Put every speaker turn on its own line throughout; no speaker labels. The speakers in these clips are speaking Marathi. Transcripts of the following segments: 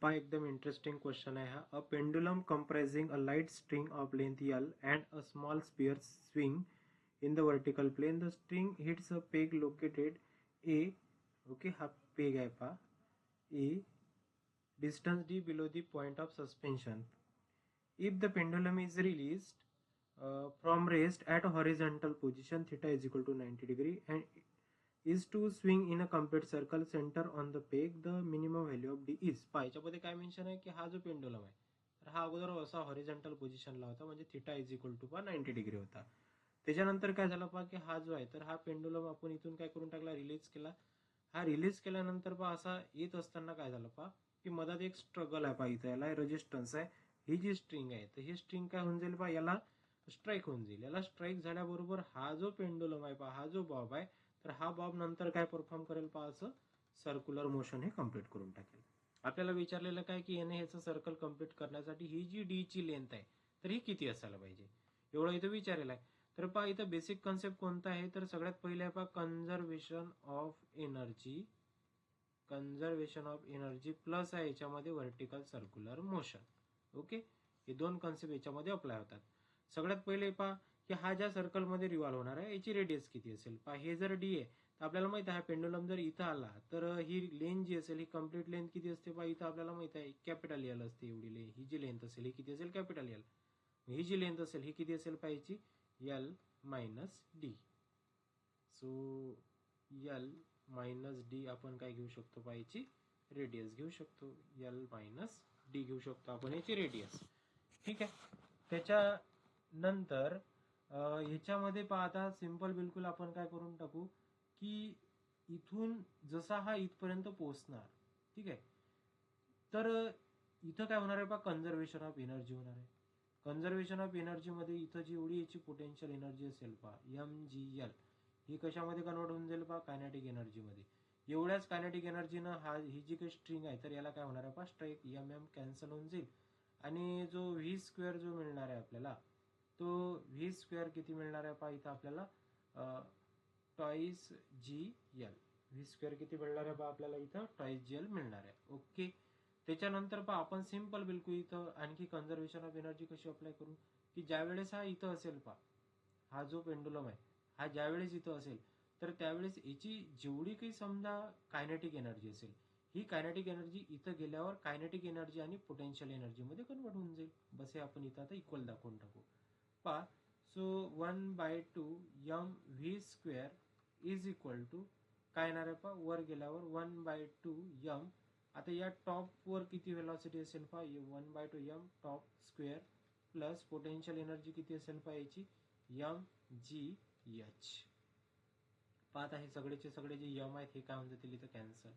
पहा एकदम इंटरेस्टिंग क्वेश्चन आहे हा. A pendulum comprising a light string of length L and a small sphere swing in the vertical plane. The string hits a peg located A. Okay, हा पेग आहे पहा. A distance D below the point of suspension. If the pendulum is released from rest at a horizontal position theta is equal to 90 degree and is to swing in a complete circle center on the peg, the minimum value of D is. पहा याच्यामध्ये काय मेन्शन आहे की हा जो पेंडुलम आहे तर हा अगोदर असा हॉरिझॉन्टल पोझिशनला होता, म्हणजे theta is equal to 90 degree होता. त्याच्यानंतर काय झालं पहा की हा जो आहे तर हा पेंडुलम आपण इथून काय करून टाकला, रिलीज केला. हा रिलीज केल्यानंतर पहा असा येत असताना काय झालं पहा की मधात एक स्ट्रगल आहे पहा, इथं याला रेजिस्टन्स आहे. ही जी स्ट्रिंग आहे तर ही स्ट्रिंग काय होऊन जाईल पहा, याला स्ट्राईक होऊन जाईल. याला स्ट्राईक झाल्याबरोबर हा जो पेंडुलम आहे पहा, हा जो बॉब आहे तर हा बॉब नंतर काय परफॉर्म करेल पहा, असं सर्क्युलर मोशन हे कम्प्लीट करून टाकेल. आपल्याला विचारलेलं काय की याने ह्याचं सर्कल कम्प्लीट करण्यासाठी ही जी डी ची लेंथ आहे तर ही किती असायला पाहिजे, एवढं इथं विचारेल आहे. तर पहा इथं बेसिक कन्सेप्ट कोणता आहे, तर सगळ्यात पहिले आहे पहा conservation of energy. Conservation of energy plus आहे याच्यामध्ये व्हर्टिकल सर्क्युलर मोशन. ओके, हे दोन कन्सेप्ट याच्यामध्ये अप्लाय होतात. सगळ्यात पहिले पहा की हा ज्या सर्कलमध्ये रिव्हॉल्व होणार आहे याची रेडियस किती असेल. पहा हे जर डी आहे तर आपल्याला माहित आहे पेंडुलम जर इथं आला तर ही लेंथ जी असेल ही कम्प्लीट लेंथ किती असते पहा, इथं आपल्याला माहित आहे कॅपिटल एल असते. एवढी लेंथ ही जी लेंथ असेल ही किती असेल, कॅपिटल एल. ही जी लेंथ असेल ही किती असेल पाहिजे, L minus D. So L minus D आपण काय घेऊ शकतो पाहिजे, रेडियस घेऊ शकतो. एल मायनस डी घेऊ शकतो आपण याची रेडियस. ठीक आहे. त्याच्यानंतर ह्याच्यामध्ये पाहता सिंपल बिलकुल आपण काय करून टाकू की इथून जसा हा इथपर्यंत पोहोचणार, ठीक आहे, तर इथं काय होणार आहे पहा, कंझर्वेशन ऑफ एनर्जी होणार आहे. कंझर्वेशन ऑफ एनर्जी मध्ये इथं जेवढी याची पोटेन्शियल एनर्जी असेल पहा एम जी एल, ही कशामध्ये कन्वर्ट होऊन जाईल पहा, कायनेटिक एनर्जीमध्ये. एवढ्याच कायनेटिक एनर्जीनं ही जी काही स्ट्रिंग आहे तर याला काय होणार आहे पहा, स्ट्राईक एम एम कॅन्सल होऊन जाईल. आणि जो व्ही स्क्वेअर जो मिळणार आहे आपल्याला तो व्ही स्क्वेअर किती मिळणार आहे पहा, इथं आपल्याला twice g L. V square किती मिळणार आहे पहा आपल्याला, इथं टॉईस जी एल मिळणार आहे. ओके. त्याच्यानंतर पहा आपण सिंपल बिलकुल इथं आणखी कंझर्वेशन ऑफ एनर्जी कशी अप्लाय करू की ज्यावेळेस हा इथं असेल पहा, हा जो पेंडुलम आहे हा ज्यावेळेस इथं असेल तर त्यावेळेस याची जेवढी काही समजा कायनेटिक एनर्जी असेल ही कायनेटिक एनर्जी इथं गेल्यावर कायनेटिक एनर्जी आणि पोटेन्शियल एनर्जी मध्ये कन्वर्ट होऊन जाईल. बस हे आपण इथं आता इक्वल दाखवून टाकू पहा. So 1/2 m v square is equal to काय येणार आहे पहा, वर गेल्यावर 1/2 एम. आता या टॉप वर किती व्हेलॉसिटी असेल पहा, 1/2 m top square plus potential energy किती असेल पहा याची, एम जी एच. पाहता हे सगळेचे सगळे जे एम आहेत हे काय होऊन जातील इथं cancel.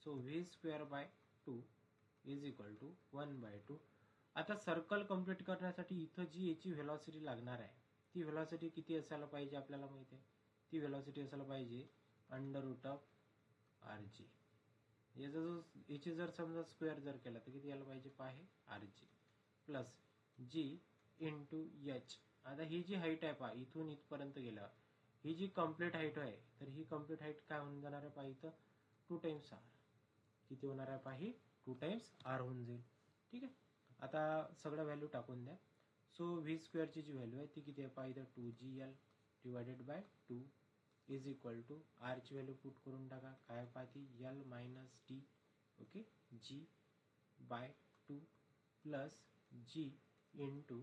So v square by 2 is equal to 1/2. आता सर्कल कम्प्लीट करण्यासाठी इथं जी याची व्हेलॉसिटी लागणार आहे ती व्हेलॉसिटी किती असायला पाहिजे आपल्याला माहिती आहे. ती व्हेलॉसिटी असायला पाहिजे under root of r g. याचा जो याची जर समजा स्क्वेअर जर केला तर किती यायला पाहिजे पहा, हे R G plus G into H. आता ही जी हाईट आहे पहा इथून इथपर्यंत गेल्यावर ही जी कम्प्लीट हाईट आहे तर ही कम्प्लीट हाईट काय होऊन जाणार आहे पहा, इथं 2 टाइम्स आर. किती होणार आहे पहा, ही 2 टाइम्स आर होऊन जाईल. ठीक आहे. आता सगळं व्हॅल्यू टाकून द्या. सो व्ही स्क्वेअरची जी व्हॅल्यू आहे ती किती आहे पहा, इथं 2GL divided by 2 is equal to R ची व्हॅल्यू पुट करून टाका. काय पाहती, L minus D. Okay, G by 2 plus G into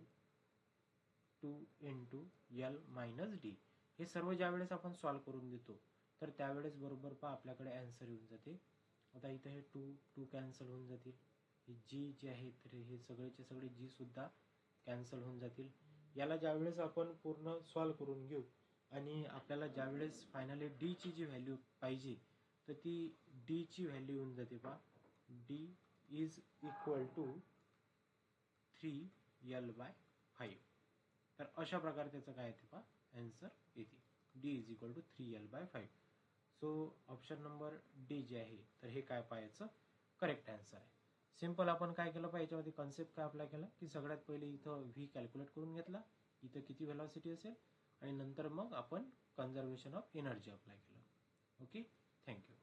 2 into L minus D. हे सर्व ज्या वेळेस आपण सॉल्व्ह करून देतो तर त्यावेळेस बरोबर पहा आपल्याकडे आन्सर येऊन जाते. आता इथं हे 2 कॅन्सल होऊन जातील. हे जी जे आहे तर हे सगळेचे सगळे जी सुद्धा कॅन्सल होऊन जातील. याला ज्यावेळेस आपण पूर्ण सॉल्व्ह करून घेऊ आणि आपल्याला ज्यावेळेस फायनली डी ची जी व्हॅल्यू पाहिजे तर ती डी ची व्हॅल्यू येऊन जाते पहा, D is equal to 3L/5. तर अशा प्रकारे त्याचं काय येते पहा आन्सर येते, D is equal to 3L/5. So option number D जे आहे तर हे काय पाहायचं करेक्ट आन्सर आहे. सिंपल आपण काय केलं पाहिजे, याच्यामध्ये कन्सेप्ट काय अप्लाय केला की सगळ्यात पहिले इथं व्ही कॅल्क्युलेट करून घेतला, इथं किती व्हेलॉसिटी असेल आणि नंतर मग आपण कंझर्वेशन ऑफ एनर्जी अप्लाय केलं. Okay, thank you.